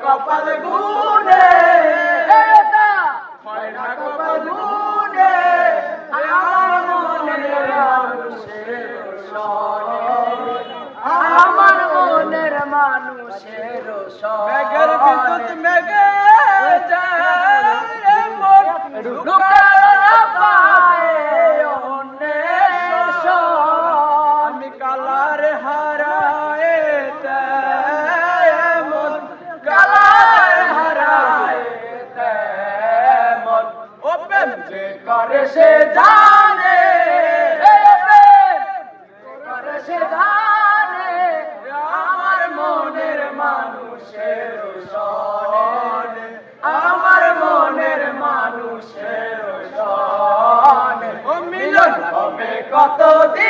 কপাল গুনে ময়না কপাল গুনে আমার মনের মানুষের সনে আমার মনের মানুষের সনে মেঘের বিদ্যুৎ মেঘে যায় রে মন লুকায়া পায় অন্যের আমি কালার হারাইতে মন কালার হারাইতে মন ও প্রেম যে করে সে জানে করে সে জানে আমার মনের মানুষের সনে আমার মনের মানুষের সনে ও মিলন হবে কতদিন